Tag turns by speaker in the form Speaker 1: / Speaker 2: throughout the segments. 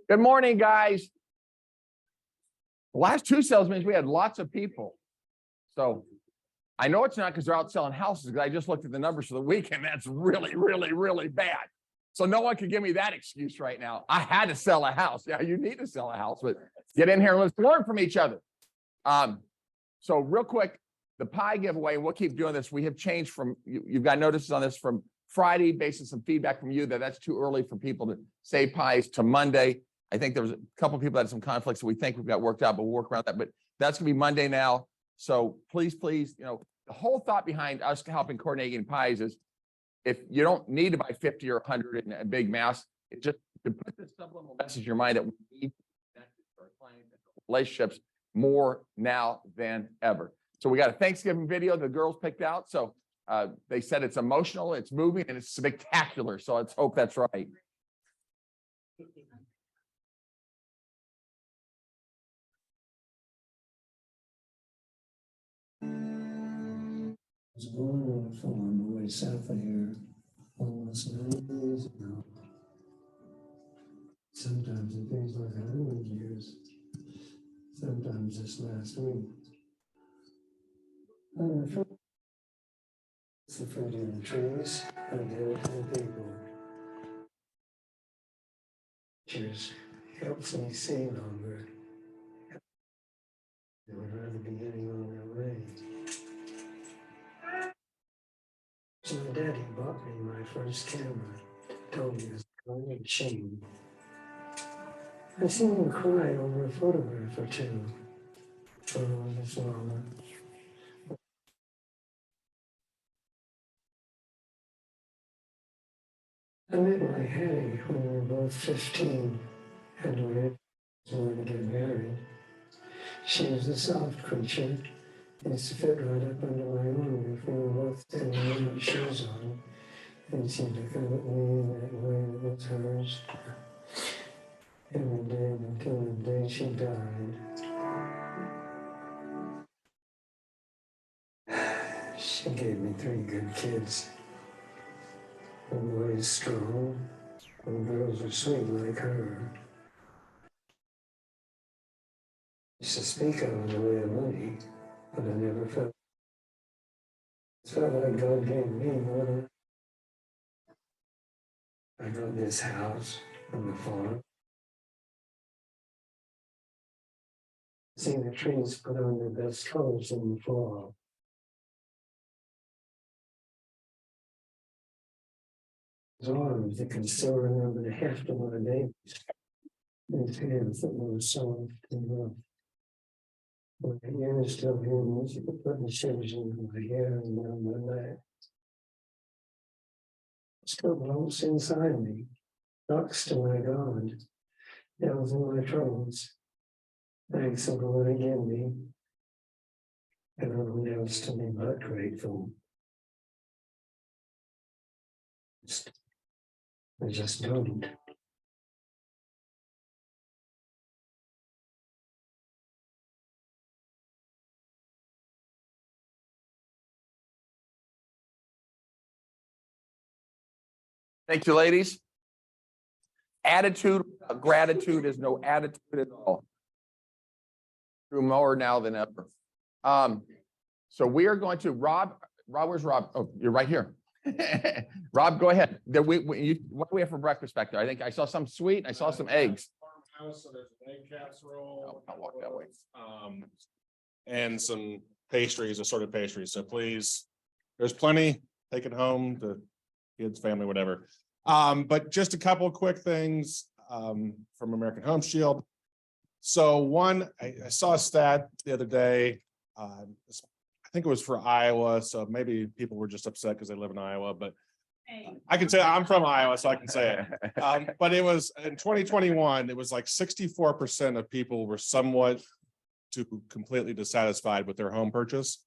Speaker 1: Good morning, guys. The last two sales meetings, we had lots of people. So I know it's not because they're out selling houses, because I just looked at the numbers for the week, and that's really, really, really bad. So no one could give me that excuse right now. I had to sell a house. Yeah, you need to sell a house, but get in here and let's learn from each other. So real quick, the pie giveaway, we'll keep doing this. We have changed from, you've got notices on this from Friday, based on some feedback from you that that's too early for people to save pies, to Monday. I think there was a couple of people that had some conflicts that we think we've got worked out, but we'll work around that. But that's gonna be Monday now. So please, the whole thought behind us helping coordinate eating pies is if you don't need to buy 50 or 100 in a big mass, it just to put this subliminal message in your mind that we need to connect with our clients and relationships more now than ever. So we got a Thanksgiving video the girls picked out. So they said it's emotional, it's moving, and it's spectacular. So let's hope that's right.
Speaker 2: I was born on a farm away south of here almost 90 years ago. Sometimes it feels like 100 years. Sometimes this last week. It's the fruit in the trees. I did it to the people. Cheers. Helps me see longer. They would rather be getting on their way. So my daddy bought me my first camera. Told me it was kind of shame. I seen him cry over a photograph or two. Photo of his mama. I met my Hattie when we were both 15 and we wanted to get married. She was a soft creature. Used to fit right up under my arm if we were both standing with shoes on. And she'd look up at me in that way that was hers. Every day until the day she died. She gave me 3 good kids. The boys strong, the girls were sweet like her. Used to speak of in the way of money, but I never felt like God gave me more than I got this house on the farm. See the trees put on their best colors in the fall. Arms that can still remember the heft of my babies. His hands that were soft and rough. My hair is still here, she could put the shivers in my hair and down my neck. Still blows inside me, talks to my God, tells me my troubles. Thanks for what he gave me. And everyone else to me but grateful. I just don't.
Speaker 1: Thank you, ladies. Attitude, gratitude is no attitude at all. Through more now than ever. So we are going to Rob, where's Rob? Oh, you're right here. Rob, go ahead. What do we have for breakfast back there? I think I saw some sweet. I saw some eggs.
Speaker 3: Farmhouse, so there's an egg casserole.
Speaker 1: I'll walk that way.
Speaker 3: And some pastries, assorted pastries. So please, there's plenty. Take it home to kids, family, whatever. But just a couple of quick things from American Home Shield. So one, I saw a stat the other day. I think it was for Iowa, so maybe people were just upset because they live in Iowa, but I can say I'm from Iowa, so I can say it. But it was in 2021, it was like 64% of people were somewhat to completely dissatisfied with their home purchase.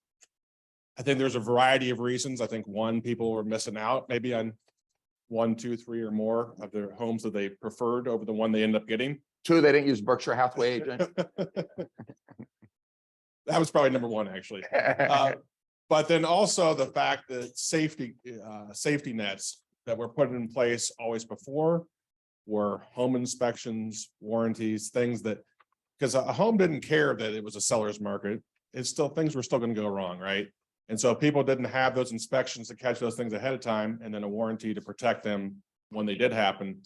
Speaker 3: I think there's a variety of reasons. I think one, people were missing out maybe on 1, 2, 3 or more of their homes that they preferred over the one they end up getting.
Speaker 1: 2, they didn't use Berkshire Hathaway agent.
Speaker 3: That was probably number 1, actually. But then also the fact that safety nets that were put in place always before were home inspections, warranties, things that, because a home didn't care that it was a seller's market. It's still, things were still going to go wrong, right? And so if people didn't have those inspections to catch those things ahead of time, and then a warranty to protect them when they did happen,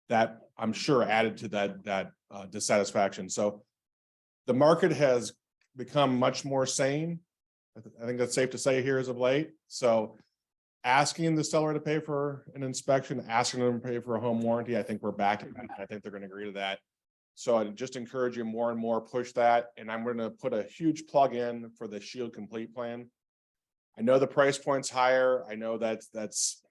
Speaker 3: that I'm sure added to that dissatisfaction. So the market has become much more sane. I think that's safe to say here as of late. So asking the seller to pay for an inspection, asking them to pay for a home warranty, I think we're back to that. I think they're going to agree to that. So I just encourage you more and more, push that. And I'm going to put a huge plug in for the Shield Complete plan. I know the price point's higher. I know that's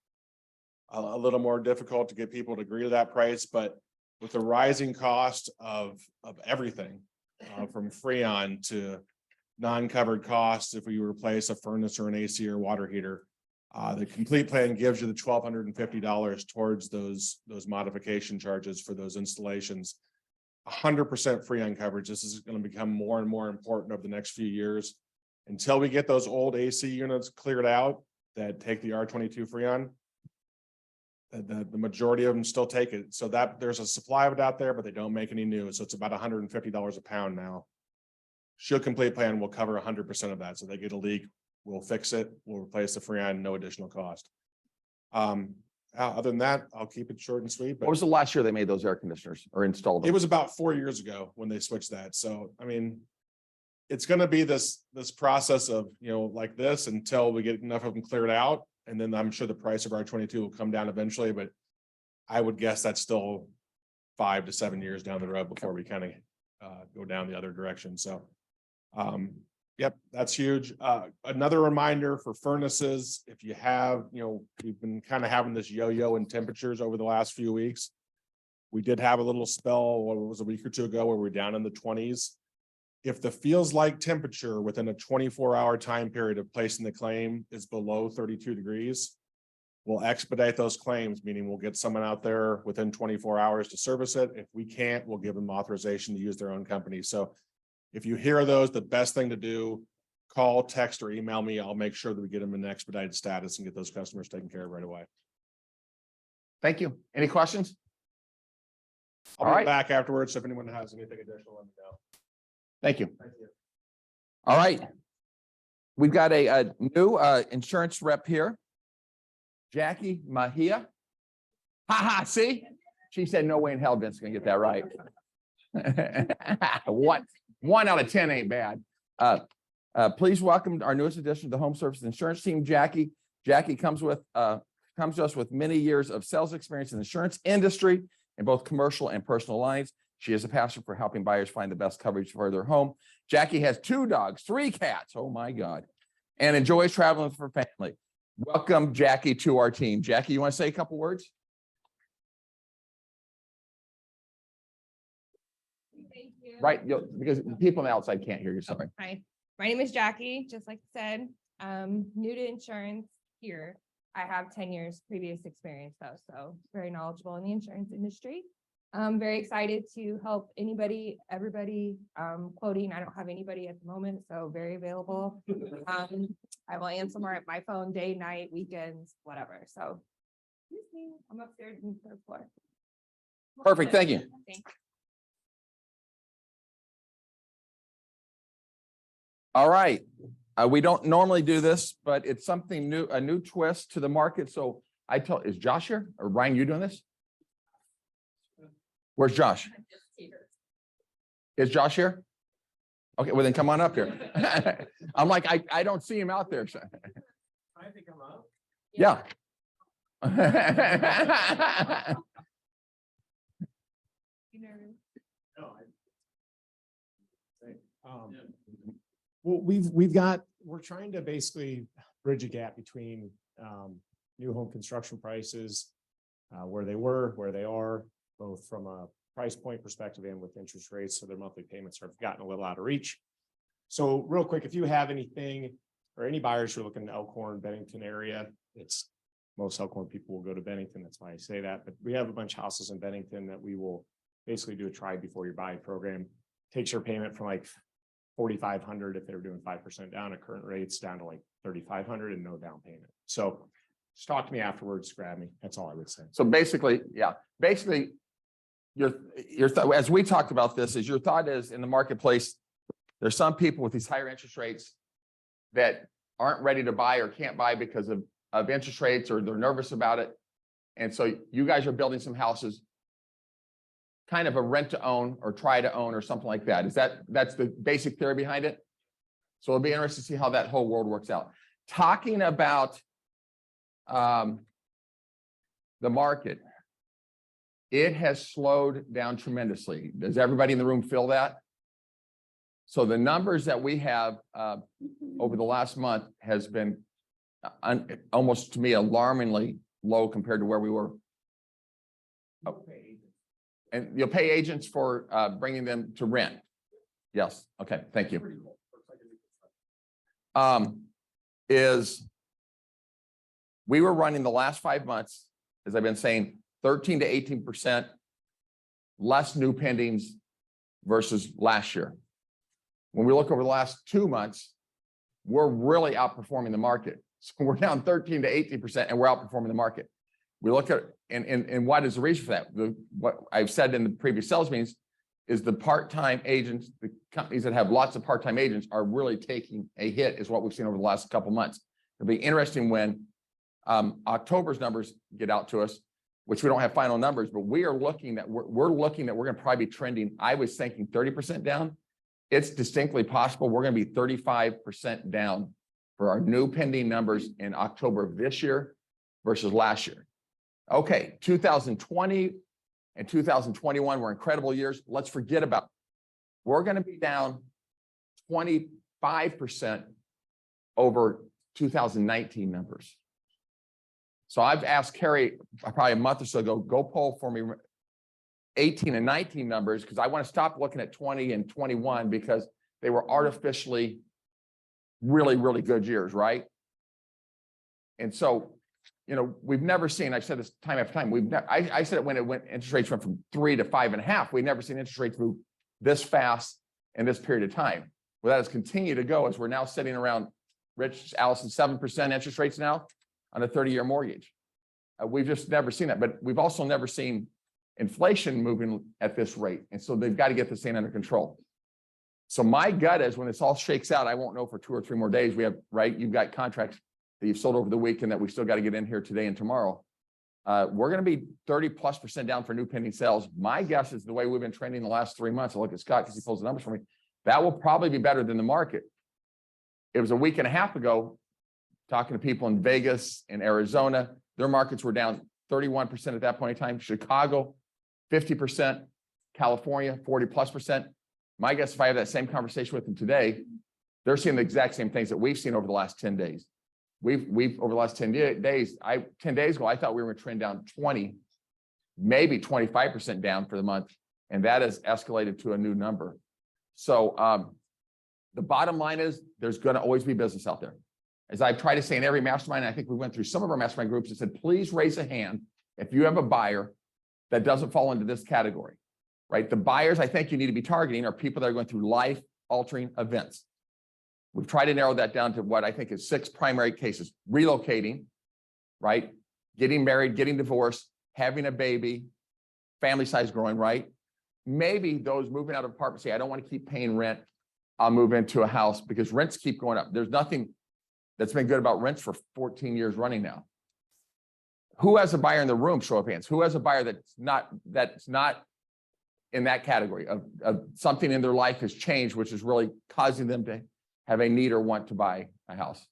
Speaker 3: a little more difficult to get people to agree to that price, but with the rising cost of everything, from Freon to non-covered costs, if we replace a furnace or an AC or water heater, the complete plan gives you the $1,250 towards those modification charges for those installations. 100% Freon coverage. This is going to become more and more important over the next few years until we get those old AC units cleared out that take the R22 Freon. The majority of them still take it. So that there's a supply of it out there, but they don't make any new. So it's about $150 a pound now. Shield Complete plan will cover 100% of that. So they get a leak, we'll fix it, we'll replace the Freon, no additional cost. Other than that, I'll keep it short and sweet. But
Speaker 1: What was the last year they made those air conditioners or installed them?
Speaker 3: it was about 4 years ago when they switched that. So, I mean, it's going to be this process of, like this until we get enough of them cleared out. And then I'm sure the price of R22 will come down eventually, but I would guess that's still 5 to 7 years down the road before we kind of go down the other direction. So, yep, that's huge. Another reminder for furnaces, if you have, we've been kind of having this yo-yo in temperatures over the last few weeks. We did have a little spell, what was a week or two ago, where we're down in the 20s. If the feels like temperature within a 24-hour time period of placing the claim is below 32 degrees, we'll expedite those claims, meaning we'll get someone out there within 24 hours to service it. If we can't, we'll give them authorization to use their own company. So if you hear those, the best thing to do, call, text, or email me. I'll make sure that we get them in expedited status and get those customers taken care of right away.
Speaker 1: Thank you. Any questions?
Speaker 3: I'll
Speaker 1: All
Speaker 3: be
Speaker 1: right.
Speaker 3: back afterwards. So if anyone has anything additional, let me know.
Speaker 1: Thank you.
Speaker 3: Thank you.
Speaker 1: All right. We've got a new insurance rep here. Jackie Mahia. Ha ha, see? She said no way in hell Vince's gonna get that right. One out of 10 ain't bad. Please welcome our newest addition to the Home Service Insurance team, Jackie. Jackie comes to us with many years of sales experience in the insurance industry in both commercial and personal lines. She has a passion for helping buyers find the best coverage for their home. Jackie has 2 dogs, 3 cats. Oh my God. And enjoys traveling with her family. Welcome, Jackie, to our team. Jackie, you want to say a couple words?
Speaker 4: Thank you.
Speaker 1: Right, because people on the outside can't hear you. Sorry.
Speaker 4: Hi, my name is Jackie, just like you said. New to insurance here. I have 10 years previous experience though, so very knowledgeable in the insurance industry. I'm very excited to help everybody quoting. I don't have anybody at the moment, so very available. I will answer my phone day, night, weekends, whatever. So excuse me, I'm upstairs in the 3rd floor.
Speaker 1: Perfect, thank you.
Speaker 4: Thank you.
Speaker 1: All right. We don't normally do this, but it's something new, a new twist to the market. So is Josh here or Ryan, you doing this? Where's Josh? Is Josh here? Okay, well then come on up here. I'm like, I don't see him out there. So.
Speaker 2: I think I'm up.
Speaker 1: Yeah.
Speaker 4: You nervous?
Speaker 5: Well, we're trying to basically bridge a gap between new home construction prices, where they were, where they are, both from a price point perspective and with interest rates. So their monthly payments have gotten a little out of reach. So real quick, if you have anything or any buyers who are looking in the Elkhorn, Bennington area, most Elkhorn people will go to Bennington. That's why I say that. But we have a bunch of houses in Bennington that we will basically do a try before you buy program. Takes your payment from like $4,500 if they were doing 5% down at current rates down to like $3,500 and no down payment. So Just talk to me afterwards, grab me. That's all I would say.
Speaker 1: So basically, yeah, basically, as we talked about this, is your thought is in the marketplace, there's some people with these higher interest rates that aren't ready to buy or can't buy because of interest rates, or they're nervous about it. And so you guys are building some houses, kind of a rent to own or try to own or something like that. That's the basic theory behind it? So it'll be interesting to see how that whole world works out. Talking about the market, it has slowed down tremendously. Does everybody in the room feel that? So the numbers that we have over the last month has been almost, to me, alarmingly low compared to where we were. And you'll pay agents for bringing them to rent. Yes. Okay. Thank you. We were running the last 5 months, as I've been saying, 13 to 18% less new pendings versus last year. When we look over the last 2 months, we're really outperforming the market. So we're down 13 to 18% and we're outperforming the market. We look at, and what is the reason for that? What I've said in the previous sales meetings is the part-time agents, the companies that have lots of part-time agents are really taking a hit, is what we've seen over the last couple of months. It'll be interesting when October's numbers get out to us, which we don't have final numbers, but we are looking that we're looking that we're going to probably be trending. I was thinking 30% down. It's distinctly possible we're going to be 35% down for our new pending numbers in October of this year versus last year. Okay, 2020 and 2021 were incredible years. Let's forget about it. We're going to be down 25% over 2019 numbers. So I've asked Carrie probably a month or so ago, go pull for me 18 and 19 numbers, because I want to stop looking at 20 and 21 because they were artificially really, really good years, right? And so, you know, we've never seen, I've said this time after time, I said it when interest rates went from 3 to 5.5, we've never seen interest rates move this fast in this period of time. Well, that has continued to go as we're now sitting around, Rich, Allison, 7% interest rates now on a 30-year mortgage. We've just never seen that, but we've also never seen inflation moving at this rate. And so they've got to get this thing under control. So my gut is when this all shakes out, I won't know for 2 or 3 more days. We have, right, you've got contracts that you've sold over the weekend that we still got to get in here today and tomorrow. We're going to be 30+% down for new pending sales. My guess is the way we've been trending the last 3 months. I look at Scott because he pulls the numbers for me. That will probably be better than the market. It was a week and a half ago, talking to people in Vegas and Arizona, their markets were down 31% at that point in time. Chicago, 50%, California, 40+%. My guess, if I have that same conversation with them today, they're seeing the exact same things that we've seen over the last 10 days. We've over the last 10 days, 10 days ago, I thought we were going to trend down 20, maybe 25% down for the month. And that has escalated to a new number. So the bottom line is there's going to always be business out there. As I've tried to say in every mastermind, I think we went through some of our mastermind groups and said, please raise a hand if you have a buyer that doesn't fall into this category, right? The buyers I think you need to be targeting are people that are going through life-altering events. We've tried to narrow that down to what I think is 6 primary cases: relocating, right? Getting married, getting divorced, having a baby, family size growing, right? Maybe those moving out of apartments say, I don't want to keep paying rent. I'll move into a house because rents keep going up. There's nothing that's been good about rents for 14 years running now. Who has a buyer in the room? Show of hands. Who has a buyer that's not in that category of something in their life has changed, which is really causing them to have a need or want to buy a house?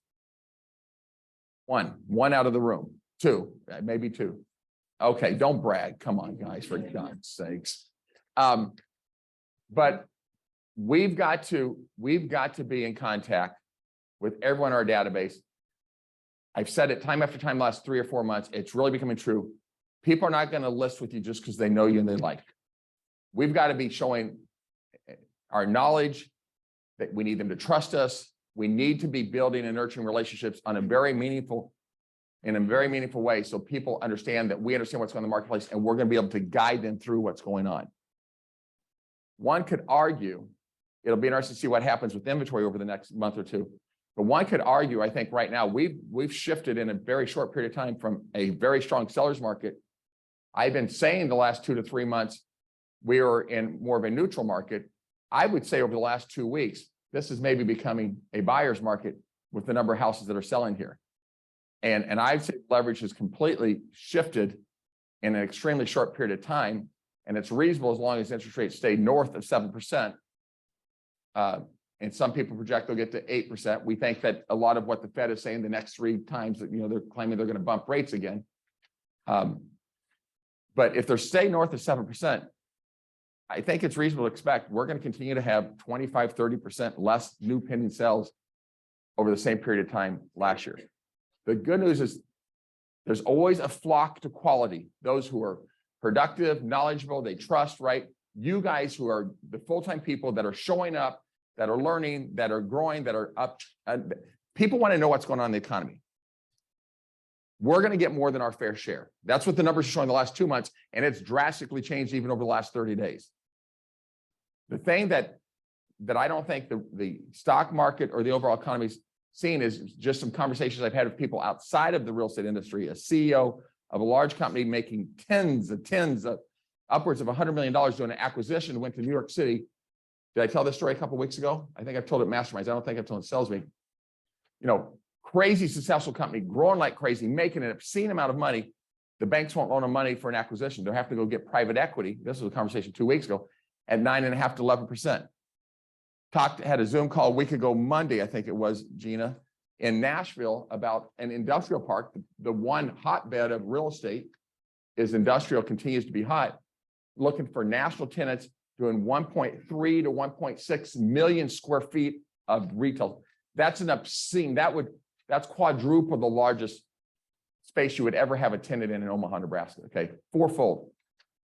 Speaker 1: One out of the room. 2, maybe 2. Okay, don't brag. Come on, guys, for God's sakes. But we've got to be in contact with everyone in our database. I've said it time after time, last 3 or 4 months. It's really becoming true. People are not going to list with you just because they know you and they like you. We've got to be showing our knowledge, that we need them to trust us. We need to be building and nurturing relationships in a very meaningful way, so people understand that we understand what's going on in the marketplace and we're going to be able to guide them through what's going on. One could argue, it'll be interesting to see what happens with inventory over the next month or 2. But one could argue, I think right now, we've shifted in a very short period of time from a very strong seller's market. I've been saying the last 2 to 3 months, we are in more of a neutral market. I would say over the last 2 weeks, this is maybe becoming a buyer's market with the number of houses that are selling here. And I'd say leverage has completely shifted in an extremely short period of time. And it's reasonable as long as interest rates stay north of 7%. And some people project they'll get to 8%. We think that a lot of what the Fed is saying the next 3 times that, they're claiming they're going to bump rates again. But if they're stay north of 7%, I think it's reasonable to expect we're going to continue to have 25, 30% less new pending sales over the same period of time last year. The good news is there's always a flock to quality, those who are productive, knowledgeable, they trust, right? You guys who are the full-time people that are showing up, that are learning, that are growing, that are up. People want to know what's going on in the economy. We're going to get more than our fair share. That's what the numbers are showing the last 2 months, and it's drastically changed even over the last 30 days. The thing that I don't think the stock market or the overall economy is seeing is just some conversations I've had with people outside of the real estate industry, a CEO of a large company making tens of upwards of $100 million doing an acquisition, went to New York City. Did I tell this story a couple of weeks ago? I think I've told it Masterminds. I don't think I've told it Sales Week. Crazy successful company, growing like crazy, making an obscene amount of money. The banks won't loan them money for an acquisition. They'll have to go get private equity. This was a conversation 2 weeks ago at 9.5 to 11%. Had a Zoom call a week ago, Monday, I think it was, Gina, in Nashville about an industrial park. The one hotbed of real estate is industrial, continues to be hot, looking for national tenants doing 1.3 to 1.6 million square feet of retail. That's an obscene, that's quadruple the largest space you would ever have a tenant in Omaha, Nebraska, okay? 4-fold.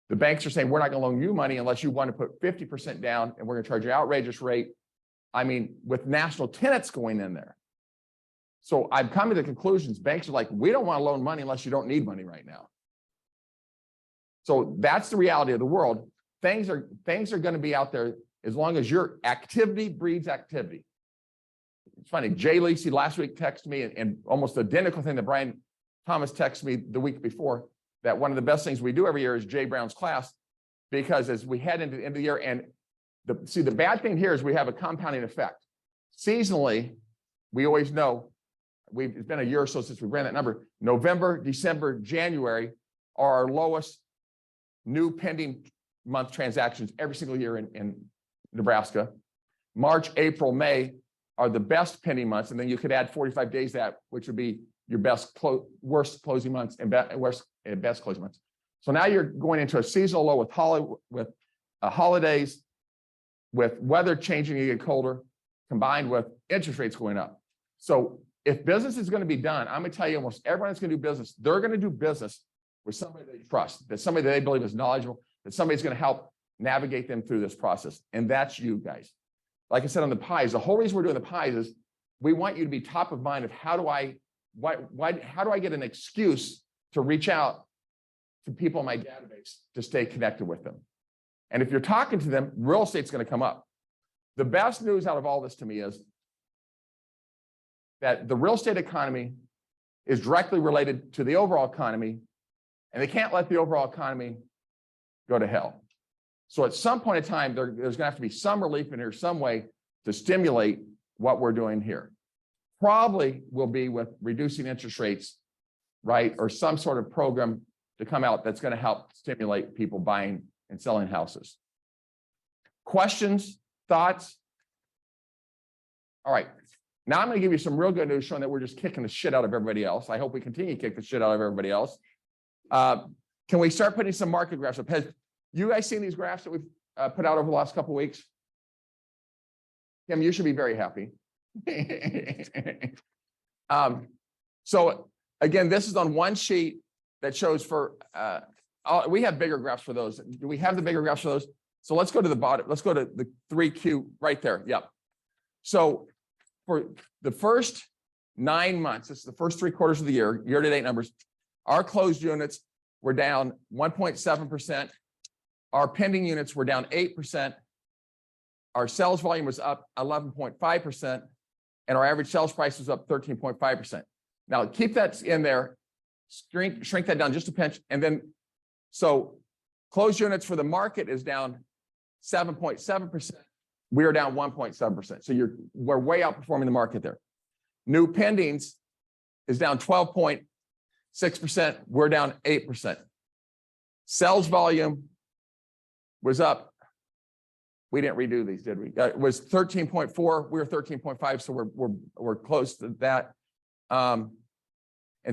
Speaker 1: The banks are saying, we're not going to loan you money unless you want to put 50% down, and we're going to charge you an outrageous rate. I mean, with national tenants going in there. So I've come to the conclusions, banks are like, we don't want to loan money unless you don't need money right now. So that's the reality of the world. Things are going to be out there as long as your activity breeds activity. It's funny, Jay Lacey last week texted me and almost identical thing that Brian Thomas texted me the week before, that one of the best things we do every year is Jay Brown's class, because as we head into the end of the year, and the bad thing here is we have a compounding effect. Seasonally, we always know, it's been a year or so since we ran that number. November, December, January are our lowest new pending month transactions every single year in Nebraska. March, April, May are the best pending months, and then you could add 45 days to that, which would be your worst closing months and best closing months. So now you're going into a seasonal low with holidays, with weather changing, you get colder, combined with interest rates going up. So if business is going to be done, I'm going to tell you, almost everyone that's going to do business, they're going to do business with somebody they trust, that somebody that they believe is knowledgeable, that somebody's going to help navigate them through this process. And that's you guys. Like I said on the pies, the whole reason we're doing the pies is we want you to be top of mind of how do I get an excuse to reach out to people in my database to stay connected with them. And if you're talking to them, real estate's going to come up. The best news out of all this to me is that the real estate economy is directly related to the overall economy, and they can't let the overall economy go to hell. So at some point in time, there's going to have to be some relief in here, some way to stimulate what we're doing here. Probably will be with reducing interest rates, right? Or some sort of program to come out that's going to help stimulate people buying and selling houses. Questions, thoughts? All right. Now I'm going to give you some real good news showing that we're just kicking the shit out of everybody else. I hope we continue to kick the shit out of everybody else. Can we start putting some market graphs up? Has you guys seen these graphs that we've put out over the last couple of weeks? Kim, you should be very happy. So again, this is on one sheet that shows for, we have bigger graphs for those. Do we have the bigger graphs for those? So let's go to the bottom. Let's go to the 3Q right there. Yep. So for the first 9 months, this is the first 3 quarters of the year-to-date numbers, our closed units were down 1.7%. Our pending units were down 8%. Our sales volume was up 11.5%. and our average sales price was up 13.5%. Now keep that in there, shrink that down just a pinch, and then so closed units for the market is down 7.7%. We are down 1.7%. So we're way outperforming the market there. New pendings is down 12.6%. We're down 8%. Sales volume was up. We didn't redo these, did we? It was 13.4. We were 13.5. So we're close to that. And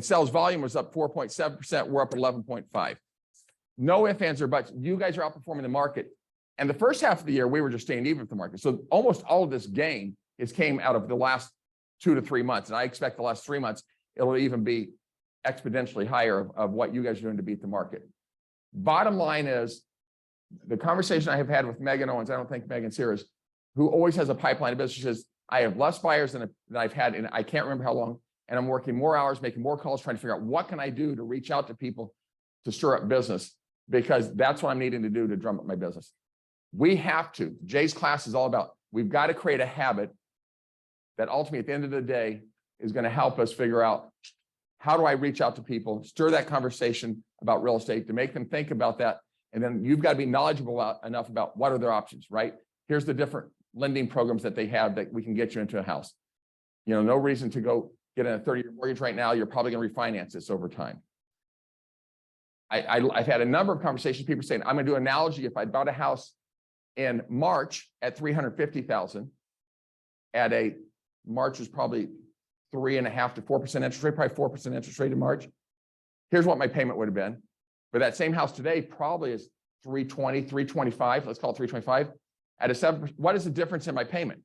Speaker 1: sales volume was up 4.7%. We're up 11.5. No ifs, ands, or buts. You guys are outperforming the market. And the first half of the year, we were just staying even with the market. So almost all of this gain came out of the last 2 to 3 months. And I expect the last 3 months, it'll even be exponentially higher of what you guys are doing to beat the market. Bottom line is the conversation I have had with Megan Owens, I don't think Megan's here, is who always has a pipeline of business. She says, I have less buyers than I've had, and I can't remember how long. And I'm working more hours, making more calls, trying to figure out what can I do to reach out to people to stir up business, because that's what I'm needing to do to drum up my business. We have to. Jay's class is all about, we've got to create a habit that ultimately at the end of the day is going to help us figure out, how do I reach out to people, stir that conversation about real estate to make them think about that. And then you've got to be knowledgeable enough about what are their options, right? Here's the different lending programs that they have that we can get you into a house. You know, no reason to go get a 30-year mortgage right now. You're probably going to refinance this over time. I've had a number of conversations, people saying, I'm going to do an analogy. If I bought a house in March at $350,000 at a March was probably 3.5% to 4% interest rate, probably 4% interest rate in March. Here's what my payment would have been. But that same house today probably is 320, 325. Let's call it 325 at a 7%. What is the difference in my payment?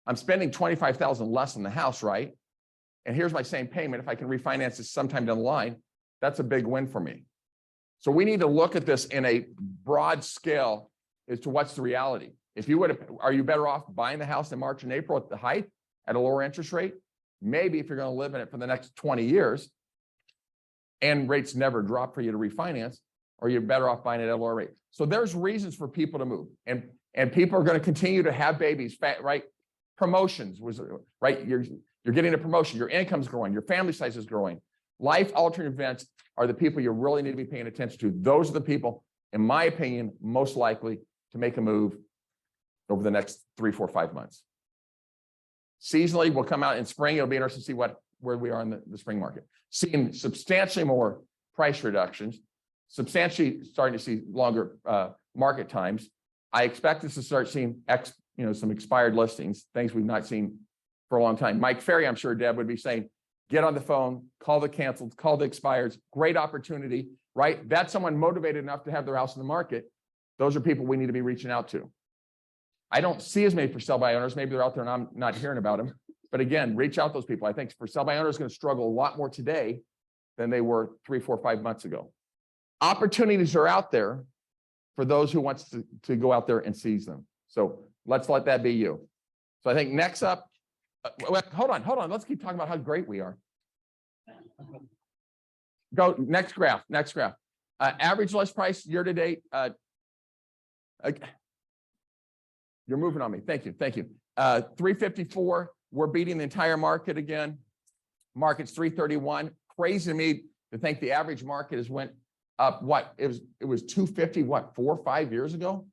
Speaker 1: I'm spending $25,000 less on the house, right? And here's my same payment. If I can refinance this sometime down the line, that's a big win for me. So we need to look at this in a broad scale as to what's the reality. If you would have, are you better off buying the house in March and April at the height at a lower interest rate? Maybe if you're going to live in it for the next 20 years and rates never drop for you to refinance, or you're better off buying it at a lower rate. So there's reasons for people to move, and people are going to continue to have babies, right? Promotions was right. You're getting a promotion, your income's growing, your family size is growing. Life altering events are the people you really need to be paying attention to. Those are the people, in my opinion, most likely to make a move over the next 3, 4, 5 months. Seasonally, we'll come out in spring. It'll be interesting to see where we are in the spring market. Seeing substantially more price reductions, substantially starting to see longer market times. I expect us to start seeing some expired listings, things we've not seen for a long time. Mike Ferry, I'm sure Deb would be saying, get on the phone, call the canceled, call the expireds. Great opportunity, right? That's someone motivated enough to have their house in the market. Those are people we need to be reaching out to. I don't see as many for sell by owners. Maybe they're out there and I'm not hearing about them. But again, reach out to those people. I think for sell by owners is going to struggle a lot more today than they were 3, 4, 5 months ago. Opportunities are out there for those who wants to go out there and seize them. So let's let that be you. So I think next up, hold on. Let's keep talking about how great we are. Go next graph. Average list price year to date. You're moving on me. Thank you. 354. We're beating the entire market again. Market's 331. Crazy to me to think the average market has went up. What it was 250. What 4 or 5 years ago?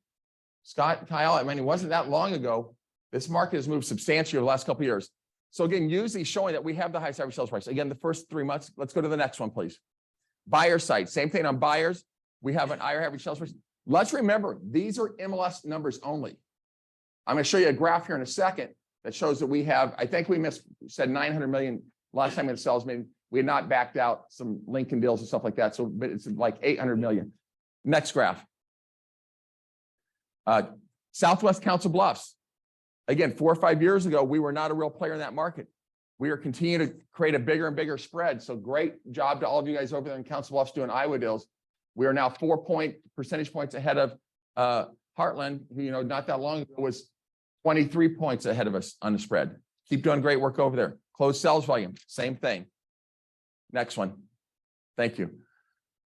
Speaker 1: Scott, Kyle. I mean, it wasn't that long ago. This market has moved substantially over the last couple of years. So again, usually showing that we have the highest average sales price. Again, the first 3 months. Let's go to the next one, please. Buyer side. Same thing on buyers. We have an higher average sales price. Let's remember, these are MLS numbers only. I'm going to show you a graph here in a second that shows that we have, I think we said 900 million last time in sales. Maybe we had not backed out some Lincoln deals and stuff like that. So, but it's like 800 million. Next graph. Southwest Council Bluffs. Again, 4 or 5 years ago, we were not a real player in that market. We are continuing to create a bigger and bigger spread. So great job to all of you guys over there in Council Bluffs doing Iowa deals. We are now 4 percentage points ahead of Heartland, who, not that long ago was 23 points ahead of us on the spread. Keep doing great work over there. Closed sales volume, same thing. Next one. Thank you.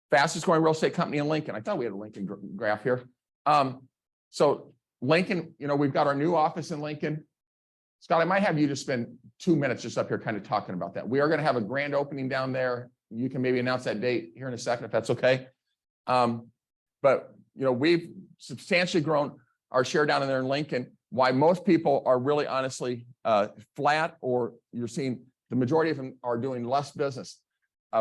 Speaker 1: Fastest growing real estate company in Lincoln. I thought we had a Lincoln graph here. So Lincoln, we've got our new office in Lincoln. Scott, I might have you just spend 2 minutes just up here kind of talking about that. We are going to have a grand opening down there. You can maybe announce that date here in a second, if that's okay. But, you know, we've substantially grown our share down in there in Lincoln. Why most people are really honestly flat, or you're seeing the majority of them are doing less business.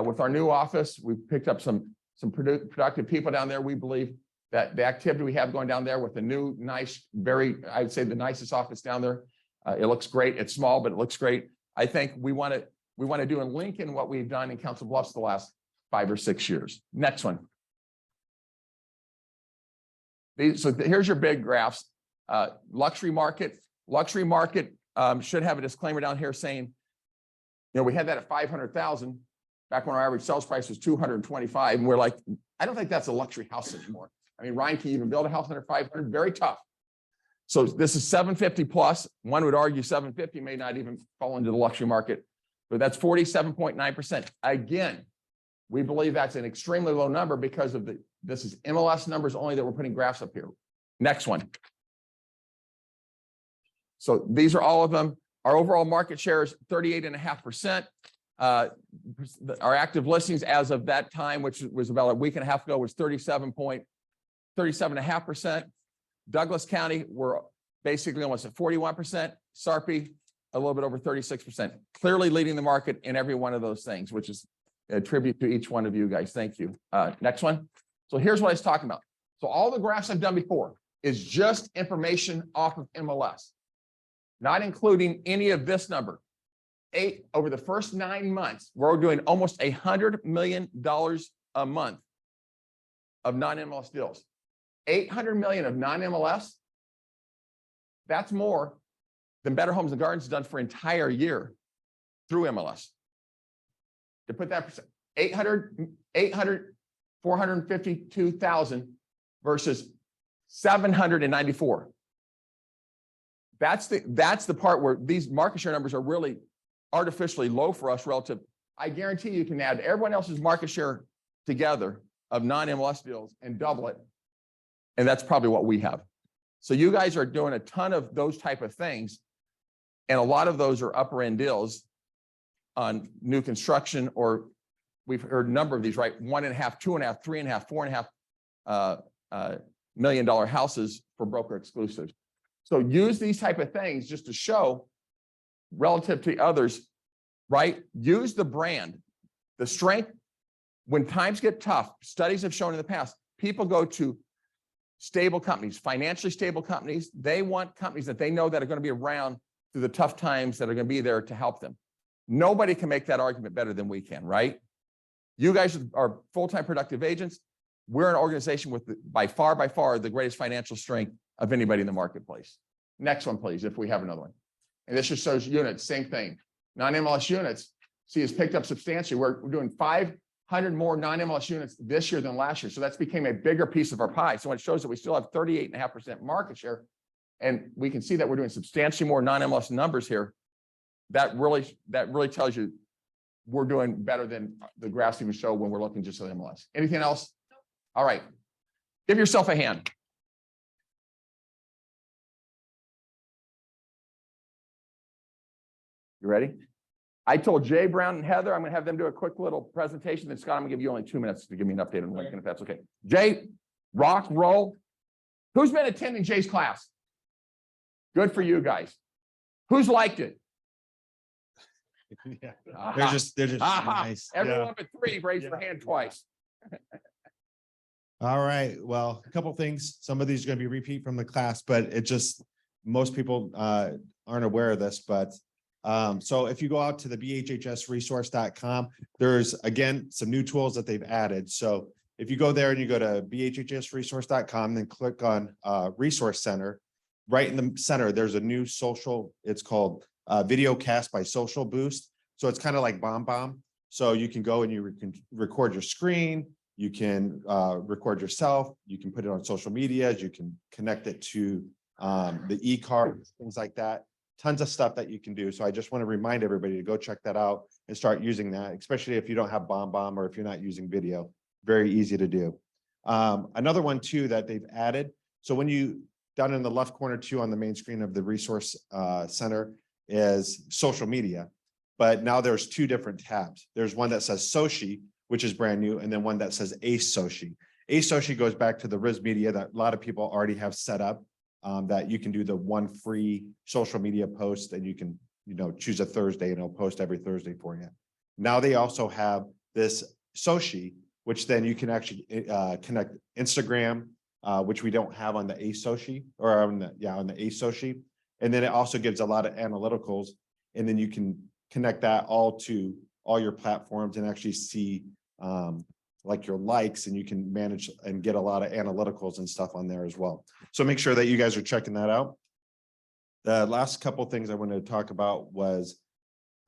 Speaker 1: With our new office, we've picked up some productive people down there. We believe that the activity we have going down there with the new, nice, I'd say the nicest office down there. It looks great. It's small, but it looks great. I think we want to do in Lincoln what we've done in Council Bluffs the last 5 or 6 years. Next one. So here's your big graphs. Luxury market should have a disclaimer down here saying, you know, we had that at 500,000 back when our average sales price was 225. And we're like, I don't think that's a luxury house anymore. I mean, Ryan, can you even build a house under 500? Very tough. So this is 750 plus. One would argue 750 may not even fall into the luxury market, but that's 47.9%. Again, we believe that's an extremely low number because of this is MLS numbers only that we're putting graphs up here. Next one. So these are all of them. Our overall market share is 38.5%. Our active listings as of that time, which was about a week and a half ago, was 37.5%. Douglas County, we're basically almost at 41%. Sarpy, a little bit over 36%. Clearly leading the market in every one of those things, which is a tribute to each one of you guys. Thank you. Next one. So here's what I was talking about. So all the graphs I've done before is just information off of MLS, not including any of this number. Over the first 9 months, we're doing almost $100 million a month of non-MLS deals. 800 million of non-MLS. That's more than Better Homes and Gardens has done for an entire year through MLS. To put that, 452,000 versus 794. That's the part where these market share numbers are really artificially low for us relative. I guarantee you can add everyone else's market share together of non-MLS deals and double it. And that's probably what we have. So you guys are doing a ton of those type of things. And a lot of those are upper end deals on new construction, or we've heard a number of these, right? $1.5, $2.5, $3.5, $4.5 million houses for broker exclusives. So use these type of things just to show relative to others, right? Use the brand, the strength. When times get tough, studies have shown in the past, people go to stable companies, financially stable companies. They want companies that they know that are going to be around through the tough times, that are going to be there to help them. Nobody can make that argument better than we can, right? You guys are full-time productive agents. We're an organization with by far the greatest financial strength of anybody in the marketplace. Next one, please, if we have another one. And this just shows units, same thing. Non-MLS units, see, has picked up substantially. We're doing 500 more non-MLS units this year than last year. So that's became a bigger piece of our pie. So it shows that we still have 38.5% market share. And we can see that we're doing substantially more non-MLS numbers here. That really tells you we're doing better than the graphs even show when we're looking just at MLS. Anything else? All right. Give yourself a hand. You ready? I told Jay Brown and Heather, I'm going to have them do a quick little presentation. Then Scott, I'm going to give you only 2 minutes to give me an update on Lincoln, if that's okay. Jay, rock, roll. Who's been attending Jay's class? Good for you guys. Who's liked it?
Speaker 6: Yeah. They're just nice.
Speaker 1: Everyone but 3 raised their hand twice.
Speaker 6: All right. Well, a couple things. Some of these are going to be repeat from the class, but it just, most people aren't aware of this, but so if you go out to the bhhsresource.com, there's again some new tools that they've added. So if you go there and you go to bhhsresource.com, then click on Resource Center, right in the center, there's a new social, it's called Video Cast by Social Boost. So it's kind of like BombBomb. So you can go and you can record your screen, you can record yourself, you can put it on social media, you can connect it to the e-card, things like that. Tons of stuff that you can do. So I just want to remind everybody to go check that out and start using that, especially if you don't have BombBomb or if you're not using video. Very easy to do. Another one too that they've added. So when you down in the left corner too on the main screen of the Resource Center, is social media. But now there's two different tabs. There's one that says Soci, which is brand new, and then one that says Ace Soci. Ace Soci goes back to the Riz Media that a lot of people already have set up, that you can do the one free social media post, and you can, choose a Thursday and it'll post every Thursday for you. Now they also have this Soci, which then you can actually connect Instagram, which we don't have on the Ace Soci, or on the Ace Soci. And then it also gives a lot of analyticals, and then you can connect that all to all your platforms and actually see like your likes, and you can manage and get a lot of analyticals and stuff on there as well. So make sure that you guys are checking that out. The last couple of things I wanted to talk about was,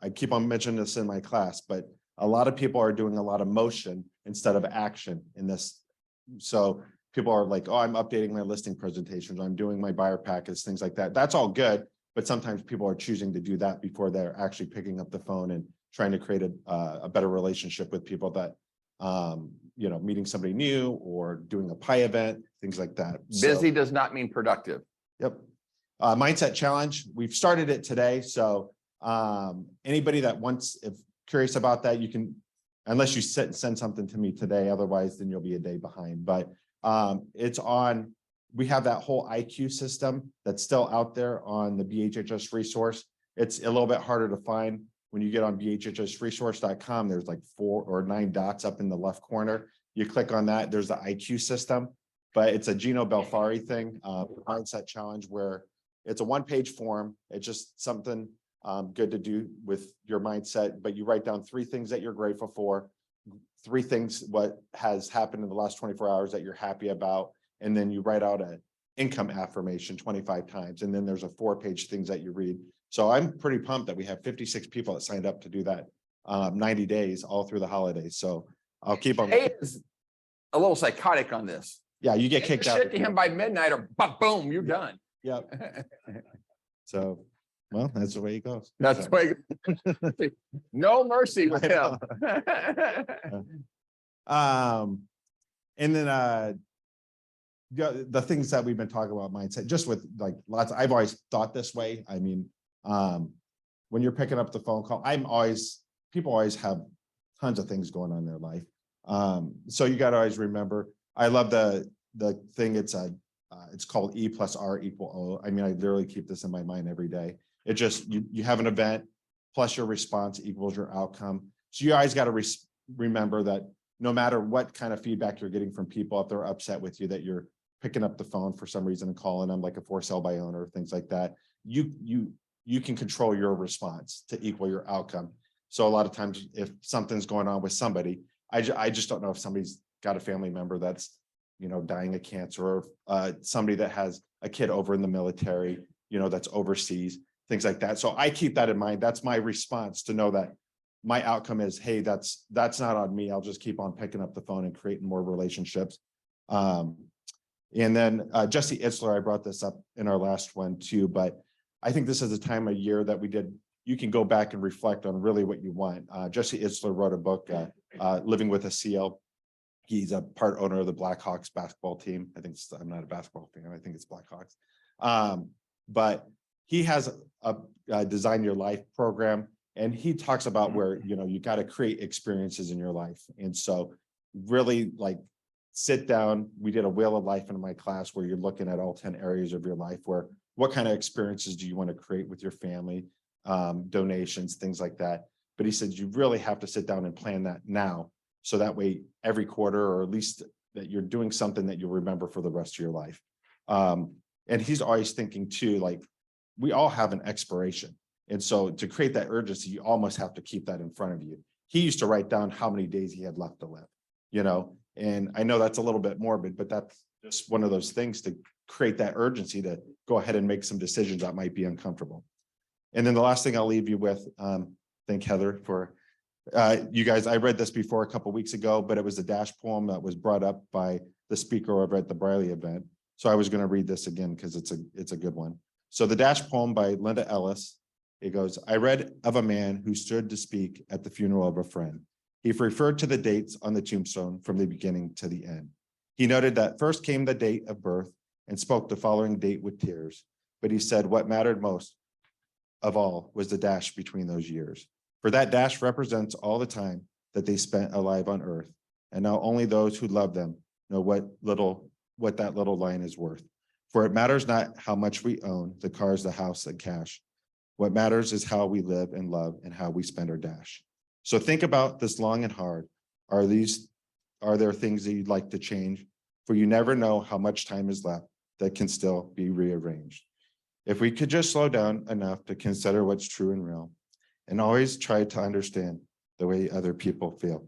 Speaker 6: I keep on mentioning this in my class, but a lot of people are doing a lot of motion instead of action in this. So people are like, oh, I'm updating my listing presentations, I'm doing my buyer packets, things like that. That's all good. But sometimes people are choosing to do that before they're actually picking up the phone and trying to create a better relationship with people that, meeting somebody new or doing a pie event, things like that.
Speaker 1: Busy does not mean productive.
Speaker 6: Yep. Mindset challenge. We've started it today. So anybody that wants, if curious about that, you can, unless you sit and send something to me today, otherwise then you'll be a day behind. But it's on, we have that whole IQ system that's still out there on the BHHS resource. It's a little bit harder to find. When you get on bhhsresource.com, there's like 4 or 9 dots up in the left corner. You click on that, there's the IQ system, but it's a Gino Belfari thing, mindset challenge, where it's a 1-page form. It's just something good to do with your mindset, but you write down 3 things that you're grateful for, 3 things what has happened in the last 24 hours that you're happy about, and then you write out an income affirmation 25 times, and then there's a 4-page things that you read. So I'm pretty pumped that we have 56 people that signed up to do that 90 days all through the holidays. So I'll keep on.
Speaker 1: Jay is a little psychotic on this.
Speaker 6: Yeah, you get kicked out.
Speaker 1: Shit to him by midnight, or boom, you're done.
Speaker 6: Yep. So, well, that's the way it goes.
Speaker 1: That's why. No mercy with him.
Speaker 6: And then the things that we've been talking about mindset, just with like lots, I've always thought this way. I mean, when you're picking up the phone call, people always have tons of things going on in their life. So you got to always remember, I love the thing. It's called E + R = O. I mean, I literally keep this in my mind every day. It just, you have an event plus your response equals your outcome. So you always got to remember that no matter what kind of feedback you're getting from people, if they're upset with you, that you're picking up the phone for some reason and calling them, like a for sale by owner, things like that, you can control your response to equal your outcome. So a lot of times if something's going on with somebody, I just don't know if somebody's got a family member that's, dying of cancer, or somebody that has a kid over in the military, that's overseas, things like that. So I keep that in mind. That's my response, to know that my outcome is, hey, that's not on me. I'll just keep on picking up the phone and creating more relationships. And then Jesse Itzler, I brought this up in our last one too, but I think this is a time of year that you can go back and reflect on really what you want. Jesse Itzler wrote a book, Living with a SEAL. He's a part owner of the Blackhawks basketball team. I'm not a basketball fan. I think it's Blackhawks. But he has a Design Your Life program, and he talks about where, you got to create experiences in your life. And so really, like, sit down. We did a wheel of life in my class where you're looking at all 10 areas of your life, where what kind of experiences do you want to create with your family, donations, things like that. But he said, you really have to sit down and plan that now. So that way, every quarter, or at least that you're doing something that you'll remember for the rest of your life. And he's always thinking too, like, we all have an expiration. And so to create that urgency, you almost have to keep that in front of you. He used to write down how many days he had left to live, and I know that's a little bit morbid, but that's just one of those things to create that urgency to go ahead and make some decisions that might be uncomfortable. And then the last thing I'll leave you with, thank Heather for you guys. I read this before a couple of weeks ago, but it was a dash poem that was brought up by the speaker over at the Briley event. So I was going to read this again because it's a good one. So the dash poem by Linda Ellis, it goes, I read of a man who stood to speak at the funeral of a friend. He referred to the dates on the tombstone from the beginning to the end. He noted that first came the date of birth and spoke the following date with tears. But he said what mattered most of all was the dash between those years. For that dash represents all the time that they spent alive on earth. And now only those who love them know what that little line is worth. For it matters not how much we own, the cars, the house, and cash. What matters is how we live and love and how we spend our dash. So think about this long and hard. Are there things that you'd like to change? For you never know how much time is left that can still be rearranged. If we could just slow down enough to consider what's true and real, and always try to understand the way other people feel,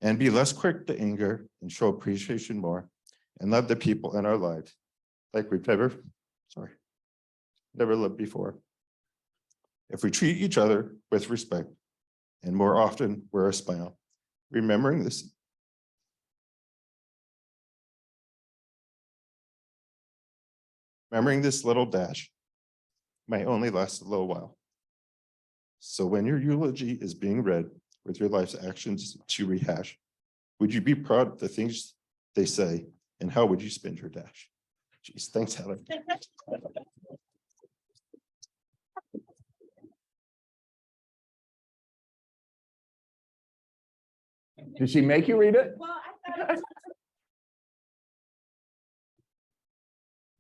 Speaker 6: and be less quick to anger and show appreciation more, and love the people in our lives like we've never lived before. If we treat each other with respect and more often wear a smile, remembering this little dash might only last a little while. So when your eulogy is being read with your life's actions to rehash, would you be proud of the things they say, and how would you spend your dash? Jeez, thanks, Heather.
Speaker 1: Did she make you read it?
Speaker 4: Well, I thought.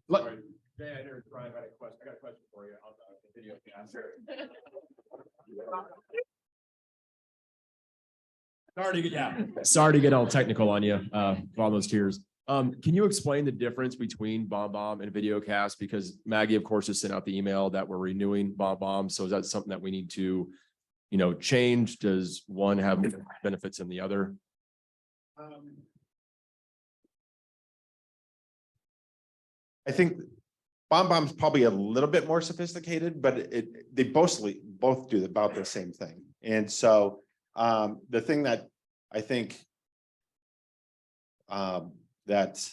Speaker 1: Look,
Speaker 5: Jay, I got a question for you. I'll video answer. Sorry to get all technical on you, for all those tears. Can you explain the difference between BombBomb and VideoCast? Because Maggie, of course, has sent out the email that we're renewing BombBomb. So is that something that we need to, change? Does one have more benefits than the other?
Speaker 6: I think BombBomb's probably a little bit more sophisticated, but they both do about the same thing. And so the thing that I think that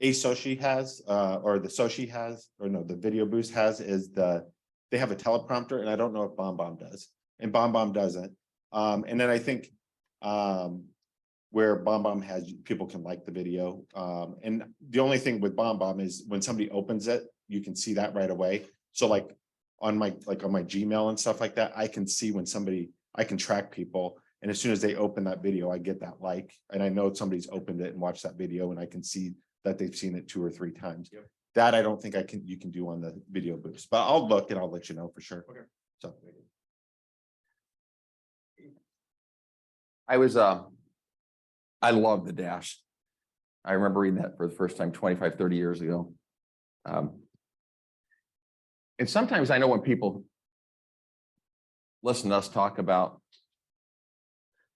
Speaker 6: Soshi has, or the Soshi has, or no, the Video Boost has, is they have a teleprompter, and I don't know if BombBomb does, and BombBomb doesn't. And then I think where BombBomb has, people can like the video. And the only thing with BombBomb is when somebody opens it, you can see that right away. So like on my Gmail and stuff like that, I can see when I can track people. And as soon as they open that video, I get that and I know somebody's opened it and watched that video, and I can see that they've seen it 2 or 3 times.
Speaker 5: Yep.
Speaker 6: That I don't think you can do on the Video Boost, but I'll look and I'll let you know for sure.
Speaker 5: Okay.
Speaker 6: So.
Speaker 1: I love the dash. I remember reading that for the first time 25, 30 years ago. And sometimes I know when people listen to us talk about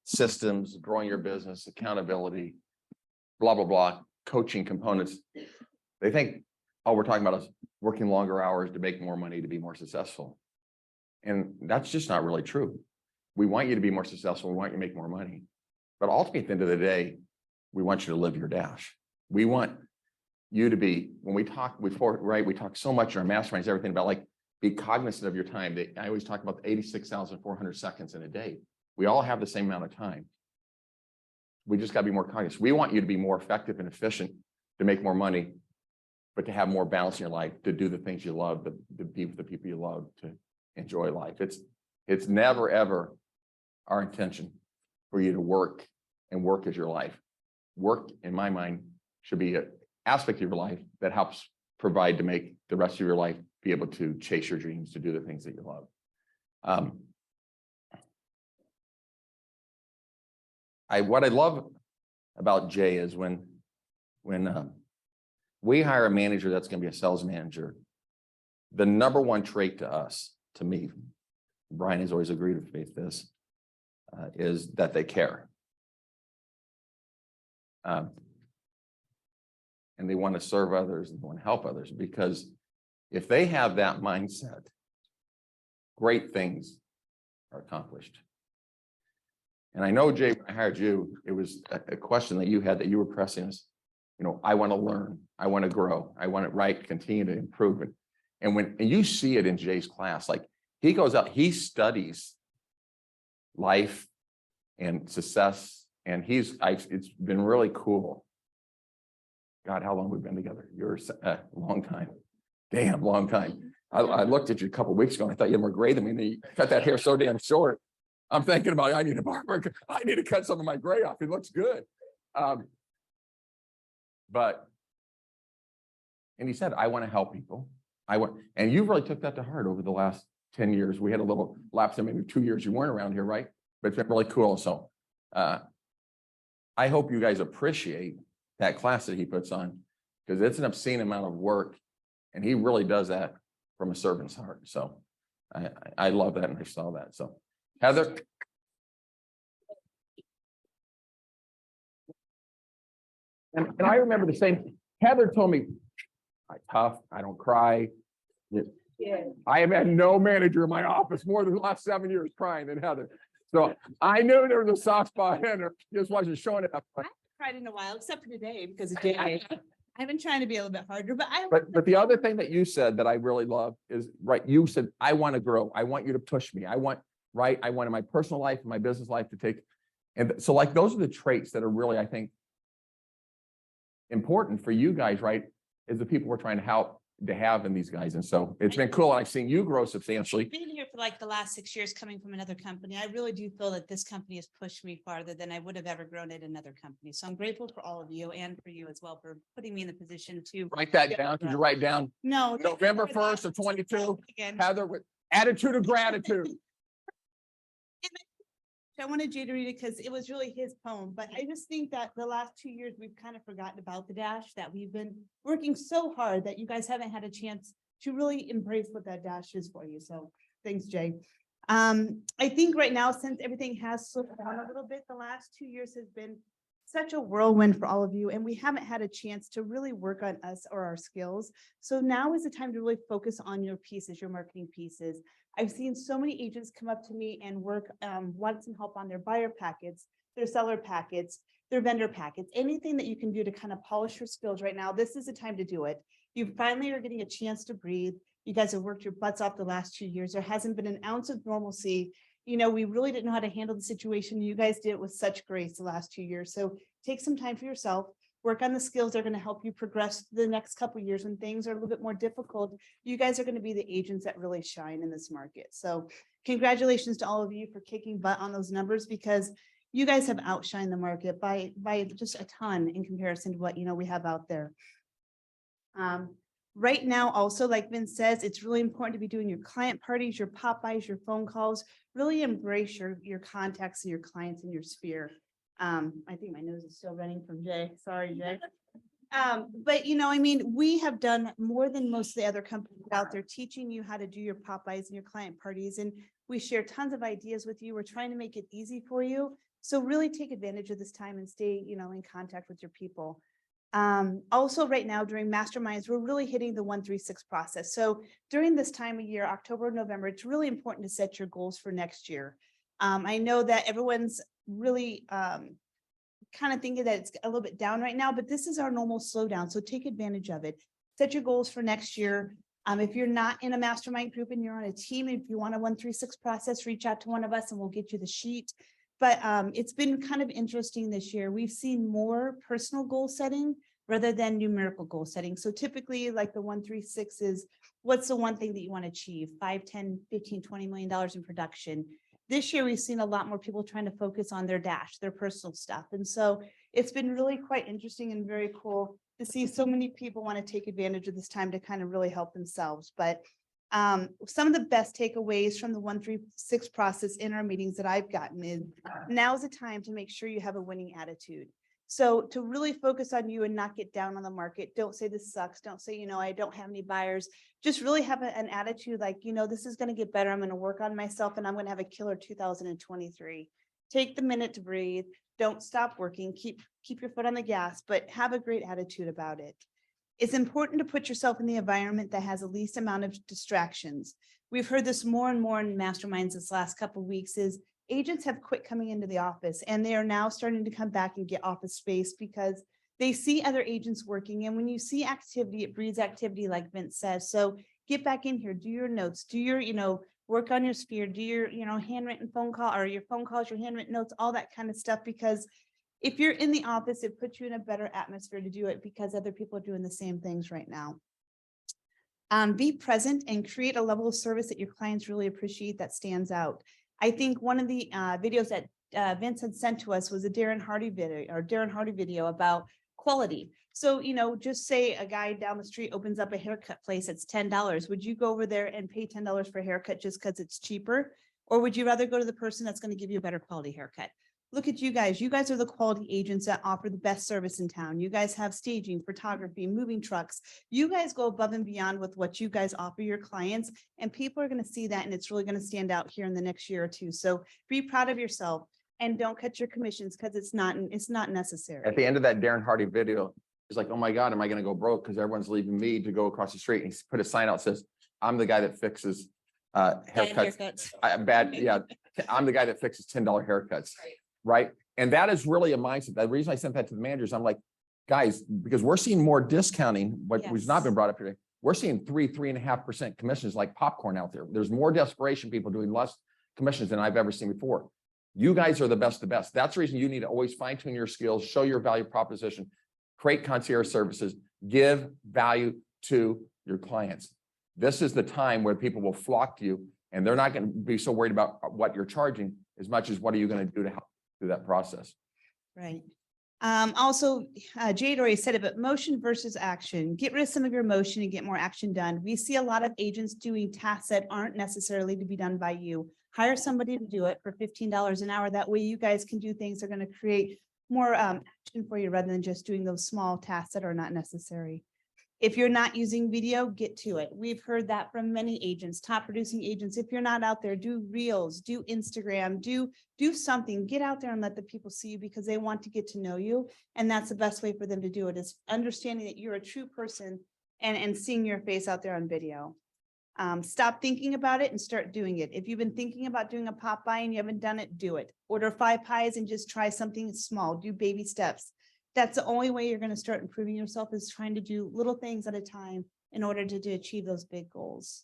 Speaker 1: systems, growing your business, accountability, blah, blah, blah, coaching components, they think, oh, we're talking about us working longer hours to make more money, to be more successful. And that's just not really true. We want you to be more successful. We want you to make more money. But ultimately, at the end of the day, we want you to live your dash. We want you to be, when we talk before, right, we talk so much in our masterminds, everything about be cognizant of your time. I always talk about the 86,400 seconds in a day. We all have the same amount of time. We just got to be more cognizant. We want you to be more effective and efficient, to make more money, but to have more balance in your life, to do the things you love, to be with the people you love, to enjoy life. It's never, ever our intention for you to work and work as your life. Work, in my mind, should be an aspect of your life that helps provide to make the rest of your life be able to chase your dreams, to do the things that you love. What I love about Jay is when we hire a manager that's going to be a sales manager, the number one trait to me, Brian has always agreed with this, is that they care. And they want to serve others and want to help others, because if they have that mindset, great things are accomplished. And I know, Jay, when I hired you, it was a question that you had that you were pressing us. I want to learn, I want to grow, I want to continue to improve it. And you see it in Jay's class, he goes out, he studies life and success, and it's been really cool. God, how long we've been together? You're a long time. Damn, long time. I looked at you a couple of weeks ago and I thought you had more gray than me. And you cut that hair so damn short. I'm thinking about, I need a barber. I need to cut some of my gray off. It looks good. But, and he said, I want to help people. And you really took that to heart over the last 10 years. We had a little lapse in maybe 2 years you weren't around here, right? But it's been really cool. So I hope you guys appreciate that class that he puts on, because it's an obscene amount of work. And he really does that from a servant's heart. So I love that and I saw that. So Heather. And I remember the same, Heather told me, I'm tough, I don't cry. I have had no manager in my office more than the last 7 years crying than Heather. So I knew there was a soft spot in her, just wasn't showing it up.
Speaker 7: Cried in a while, except for today because of Jay. I've been trying to be a little bit harder, but
Speaker 1: But the other thing that you said that I really love is, right, you said, I want to grow. I want you to push me. I want in my personal life and my business life to take. And so like, those are the traits that are really, I think, important for you guys, right? Is the people we're trying to help to have in these guys. And so it's been cool. I've seen you grow substantially.
Speaker 7: being here for like the last 6 years, coming from another company, I really do feel that this company has pushed me farther than I would have ever grown at another company. So I'm grateful for all of you and for you as well for putting me in the position to.
Speaker 1: Write that down. Could you write down
Speaker 7: No.
Speaker 1: November 1st of 22,
Speaker 7: Again,
Speaker 1: Heather, with attitude of gratitude.
Speaker 7: I wanted Jay to read it because it was really his poem, but I just think that the last 2 years, we've kind of forgotten about the dash, that we've been working so hard that you guys haven't had a chance to really embrace what that dash is for you. So thanks, Jay. I think right now, since everything has slowed down a little bit, the last 2 years has been such a whirlwind for all of you, and we haven't had a chance to really work on us or our skills. So now is the time to really focus on your pieces, your marketing pieces. I've seen so many agents come up to me and work, want some help on their buyer packets, their seller packets, their vendor packets, anything that you can do to kind of polish your skills right now. This is the time to do it. You finally are getting a chance to breathe. You guys have worked your butts off the last 2 years. There hasn't been an ounce of normalcy. You know, we really didn't know how to handle the situation. You guys did it with such grace the last 2 years. So take some time for yourself, work on the skills that are going to help you progress the next couple of years when things are a little bit more difficult. You guys are going to be the agents that really shine in this market. So congratulations to all of you for kicking butt on those numbers, because you guys have outshined the market by just a ton in comparison to what, we have out there. Right now, also, like Vince says, it's really important to be doing your client parties, your pop-bys, your phone calls, really embrace your contacts and your clients in your sphere. I think my nose is still running from Jay. Sorry, Jay. But we have done more than most of the other companies out there, teaching you how to do your pop-bys and your client parties. And we share tons of ideas with you. We're trying to make it easy for you. So really take advantage of this time and stay, in contact with your people. Also right now during masterminds, we're really hitting the 1-3-6 process. So during this time of year, October, November, it's really important to set your goals for next year. I know that everyone's really kind of thinking that it's a little bit down right now, but this is our normal slowdown. So take advantage of it. Set your goals for next year. If you're not in a mastermind group and you're on a team, if you want a 1-3-6 process, reach out to one of us and we'll get you the sheet. But it's been kind of interesting this year. We've seen more personal goal setting rather than numerical goal setting. So typically like the 1-3-6 is, what's the one thing that you want to achieve? 5, 10, 15, $20 million in production. This year, we've seen a lot more people trying to focus on their dash, their personal stuff. And so it's been really quite interesting and very cool to see so many people want to take advantage of this time to kind of really help themselves. But some of the best takeaways from the 1-3-6 process in our meetings that I've gotten is, now's the time to make sure you have a winning attitude. So to really focus on you and not get down on the market, don't say this sucks. Don't say, I don't have any buyers. Just really have an attitude like, this is going to get better. I'm going to work on myself and I'm going to have a killer 2023. Take the minute to breathe. Don't stop working. Keep your foot on the gas, but have a great attitude about it. It's important to put yourself in the environment that has the least amount of distractions. We've heard this more and more in masterminds this last couple of weeks is agents have quit coming into the office and they are now starting to come back and get office space because they see other agents working. And when you see activity, it breeds activity, like Vince says. So get back in here, do your notes, do your, work on your sphere, do your, handwritten phone call or your phone calls, your handwritten notes, all that kind of stuff. Because if you're in the office, it puts you in a better atmosphere to do it because other people are doing the same things right now. Be present and create a level of service that your clients really appreciate that stands out. I think one of the videos that Vince had sent to us was a Darren Hardy video about quality. So, just say a guy down the street opens up a haircut place, it's $10. Would you go over there and pay $10 for a haircut just because it's cheaper? Or would you rather go to the person that's going to give you a better quality haircut? Look at you guys. You guys are the quality agents that offer the best service in town. You guys have staging, photography, moving trucks. You guys go above and beyond with what you guys offer your clients, and people are going to see that, and it's really going to stand out here in the next year or two. So be proud of yourself and don't cut your commissions because it's not necessary.
Speaker 1: At the end of that Darren Hardy video, it's like, oh my God, am I gonna go broke? Because everyone's leaving me to go across the street, and he's put a sign out that says, I'm the guy that fixes haircuts. I'm the guy that fixes $10 haircuts, right? And that is really a mindset. The reason I sent that to the managers, I'm like, guys, because we're seeing more discounting, what was not been brought up today. We're seeing 3.5% commissions like popcorn out there. There's more desperation, people doing less commissions than I've ever seen before. You guys are the best of the best. That's the reason you need to always fine tune your skills, show your value proposition, create concierge services, give value to your clients. This is the time where people will flock to you, and they're not going to be so worried about what you're charging as much as what are you going to do to help through that process.
Speaker 7: Right. Also, Jade already said it, but motion versus action. Get rid of some of your motion and get more action done. We see a lot of agents doing tasks that aren't necessarily to be done by you. Hire somebody to do it for $15 an hour. That way you guys can do things that are going to create more action for you rather than just doing those small tasks that are not necessary. If you're not using video, get to it. We've heard that from many agents, top producing agents. If you're not out there, do reels, do Instagram, do something, get out there and let the people see you because they want to get to know you. And that's the best way for them to do it, is understanding that you're a true person and seeing your face out there on video. Stop thinking about it and start doing it. If you've been thinking about doing a pop by and you haven't done it, do it. Order 5 pies and just try something small, do baby steps. That's the only way you're going to start improving yourself, is trying to do little things at a time in order to achieve those big goals.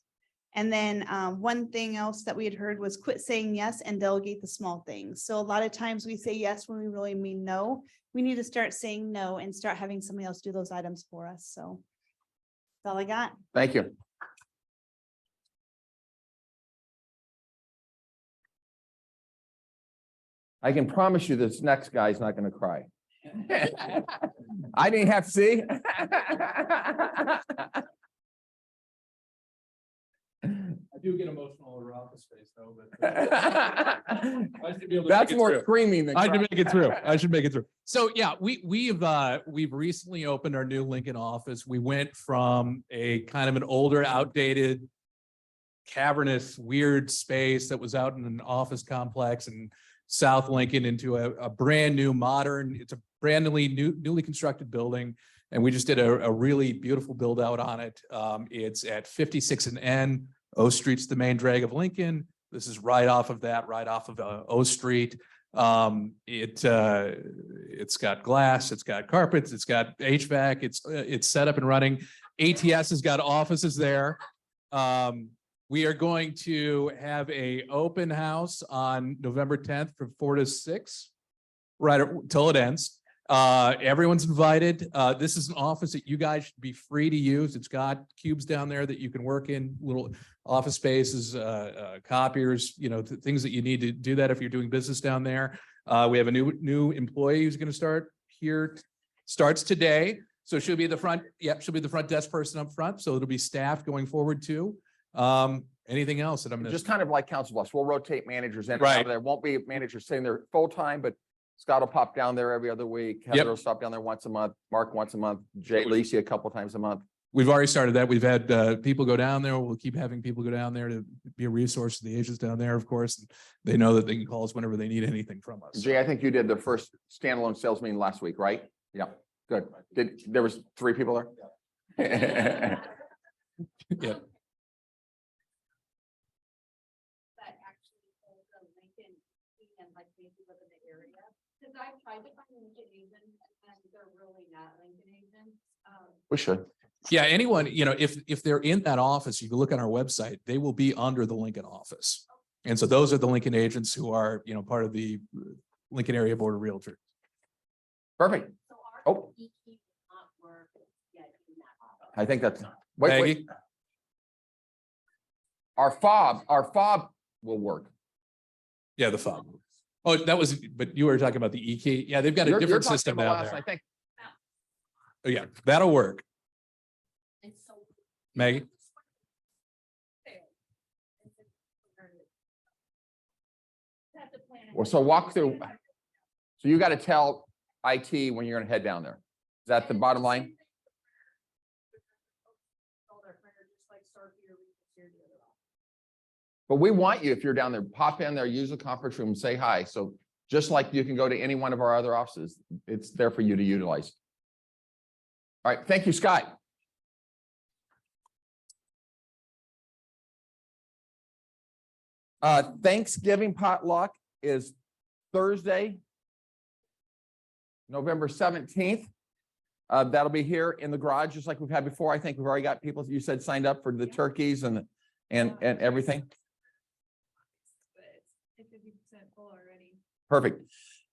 Speaker 7: And then one thing else that we had heard was quit saying yes and delegate the small things. So a lot of times we say yes when we really mean no. We need to start saying no and start having somebody else do those items for us. So that's all I got.
Speaker 1: Thank you. I can promise you this next guy's not going to cry. I didn't have to see.
Speaker 8: I do get emotional over office space though, but. I should be able to
Speaker 1: That's
Speaker 8: make it
Speaker 1: more
Speaker 8: through.
Speaker 1: screaming than
Speaker 8: I should
Speaker 1: crying.
Speaker 8: make it through. I should make it through. So yeah, we've recently opened our new Lincoln office. We went from a kind of an older, outdated, cavernous, weird space that was out in an office complex in South Lincoln into a brand new, modern, it's a brand newly constructed building. And we just did a really beautiful build out on it. It's at 56 and N. O Street's the main drag of Lincoln. This is right off of O Street. It's got glass, it's got carpets, it's got HVAC, it's set up and running. ATS has got offices there. We are going to have a open house on November 10th from 4 to 6, right till it ends. Everyone's invited. This is an office that you guys should be free to use. It's got cubes down there that you can work in, little office spaces, copiers, things that you need to do that if you're doing business down there. We have a new employee who's going to start here, starts today. So she'll be the front. Yep, she'll be the front desk person up front. So it'll be staffed going forward too. Anything else that I'm
Speaker 1: Just kind of like Council Bluffs, we'll rotate managers in and out
Speaker 8: Right.
Speaker 1: of there. Won't be managers sitting there full time, but Scott will pop down there every other week. Heather will stop down there once a month. Mark once a month. Jay Lacey a couple times a month.
Speaker 8: We've already started that. We've had people go down there. We'll keep having people go down there to be a resource to the agents down there, of course. They know that they can call us whenever they need anything from us.
Speaker 1: Jay, I think you did the first standalone sales meeting last week, right? Yeah, good. There was 3 people there?
Speaker 8: Yeah.
Speaker 9: That actually hold the Lincoln and like maybe live in the area. Because I've tried to find Lincoln agents and they're really not Lincoln agents.
Speaker 1: We should.
Speaker 8: Yeah, anyone, if they're in that office, you can look on our website, they will be under the Lincoln office. And so those are the Lincoln agents who are, part of the Lincoln Area Board of Realtors.
Speaker 1: Perfect.
Speaker 9: So our
Speaker 1: Oh.
Speaker 9: EQ will not work yet in that office.
Speaker 1: I think that's, wait.
Speaker 8: Maggie?
Speaker 1: Our fob will work.
Speaker 8: Yeah, the fob. Oh, that was, but you were talking about the e-key. Yeah, they've got a
Speaker 1: You're
Speaker 8: different
Speaker 1: talking
Speaker 8: system
Speaker 1: about
Speaker 8: down
Speaker 1: last,
Speaker 8: there.
Speaker 1: I think.
Speaker 8: Oh, yeah, that'll work. Maggie?
Speaker 1: Well, so walk through. So you got to tell IT when you're gonna head down there. Is that the bottom line? But we want you, if you're down there, pop in there, use the conference room, say hi. So just like you can go to any one of our other offices, it's there for you to utilize. All right, thank you, Scott. Thanksgiving potluck is Thursday, November 17th. That'll be here in the garage, just like we've had before. I think we've already got people, you said, signed up for the turkeys and everything. Perfect.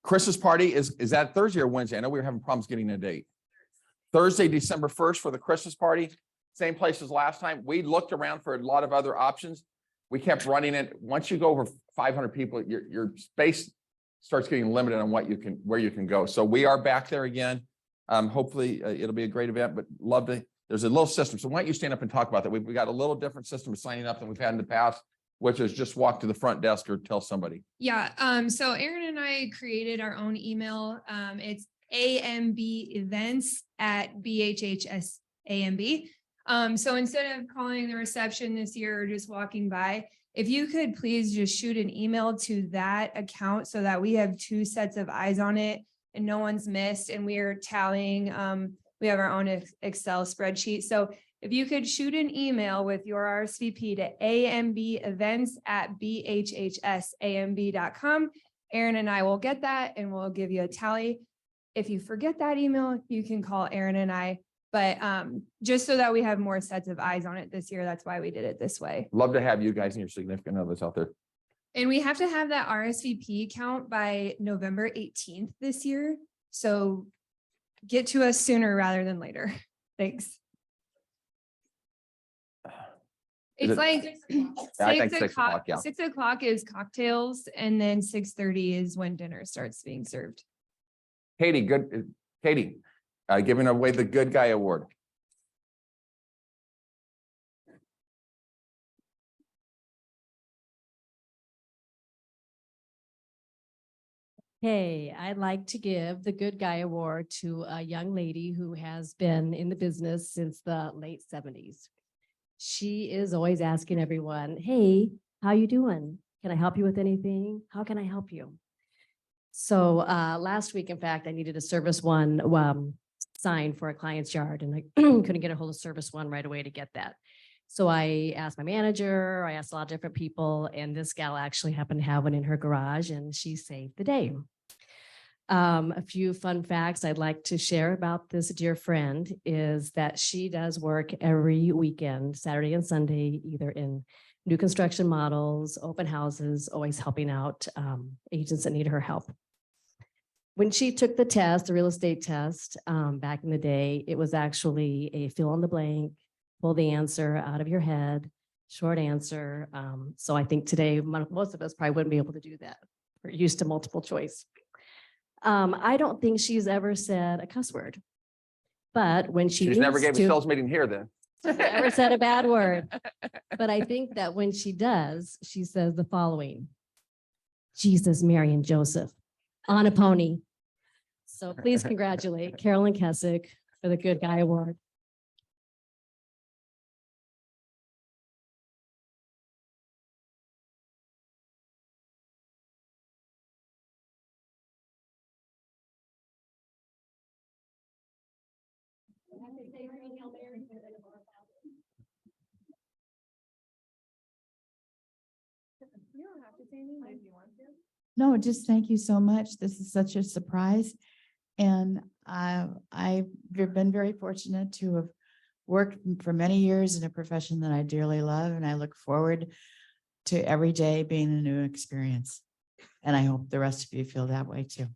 Speaker 1: Christmas party is that Thursday or Wednesday? I know we were having problems getting a date. Thursday, December 1st for the Christmas party. Same place as last time. We looked around for a lot of other options. We kept running it. Once you go over 500 people, your space starts getting limited on where you can go. So we are back there again. Hopefully it'll be a great event, but there's a little system. So why don't you stand up and talk about that? We got a little different system of signing up than we've had in the past, which is just walk to the front desk or tell somebody.
Speaker 4: Yeah, so Aaron and I created our own email. It's ambevents@bhhsamb. So instead of calling the reception this year or just walking by, if you could please just shoot an email to that account so that we have 2 sets of eyes on it and no one's missed, and we are tallying, we have our own Excel spreadsheet. So if you could shoot an email with your RSVP to ambevents@bhhsamb.com, Aaron and I will get that and we'll give you a tally. If you forget that email, you can call Aaron and I, but just so that we have more sets of eyes on it this year, that's why we did it this way.
Speaker 1: Love to have you guys and your significant others out there.
Speaker 4: And we have to have that RSVP count by November 18th this year. So get to us sooner rather than later. Thanks.
Speaker 1: Is
Speaker 4: It's
Speaker 1: it-
Speaker 4: like
Speaker 1: I think 6 o'clock, yeah.
Speaker 4: 6 o'clock is cocktails and then 6:30 is when dinner starts being served.
Speaker 1: Katie, giving away the Good Guy Award.
Speaker 10: Hey, I'd like to give the Good Guy Award to a young lady who has been in the business since the late 70s. She is always asking everyone, hey, how you doing? Can I help you with anything? How can I help you? So last week, in fact, I needed a Service One sign for a client's yard, and I couldn't get a hold of Service One right away to get that. So I asked my manager, I asked a lot of different people, and this gal actually happened to have one in her garage, and she saved the day. A few fun facts I'd like to share about this dear friend is that she does work every weekend, Saturday and Sunday, either in new construction models, open houses, always helping out agents that need her help. When she took the test, the real estate test, back in the day, it was actually a fill in the blank, pull the answer out of your head, short answer. So I think today, most of us probably wouldn't be able to do that. We're used to multiple choice. I don't think she's ever said a cuss word, but when
Speaker 1: She's never gave a
Speaker 10: to,
Speaker 1: sales meeting here then.
Speaker 10: never said a bad word. But I think that when she does, she says the following: Jesus, Mary, and Joseph on a pony. So please congratulate Carolyn Kessick for the Good Guy Award.
Speaker 4: You don't have to say anything if you want to.
Speaker 11: No, just thank you so much. This is such a surprise. And I've been very fortunate to have worked for many years in a profession that I dearly love, and I look forward to every day being a new experience. And I hope the rest of you feel that way too.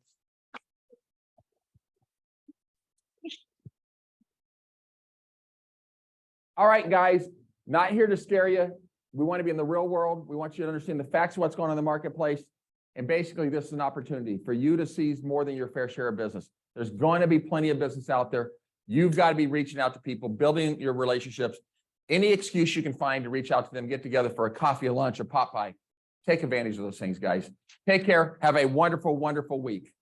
Speaker 1: All right, guys, not here to scare you. We want to be in the real world. We want you to understand the facts of what's going on in the marketplace. And basically, this is an opportunity for you to seize more than your fair share of business. There's going to be plenty of business out there. You've got to be reaching out to people, building your relationships. Any excuse you can find to reach out to them, get together for a coffee, a lunch, a pot pie. Take advantage of those things, guys. Take care. Have a wonderful, wonderful week.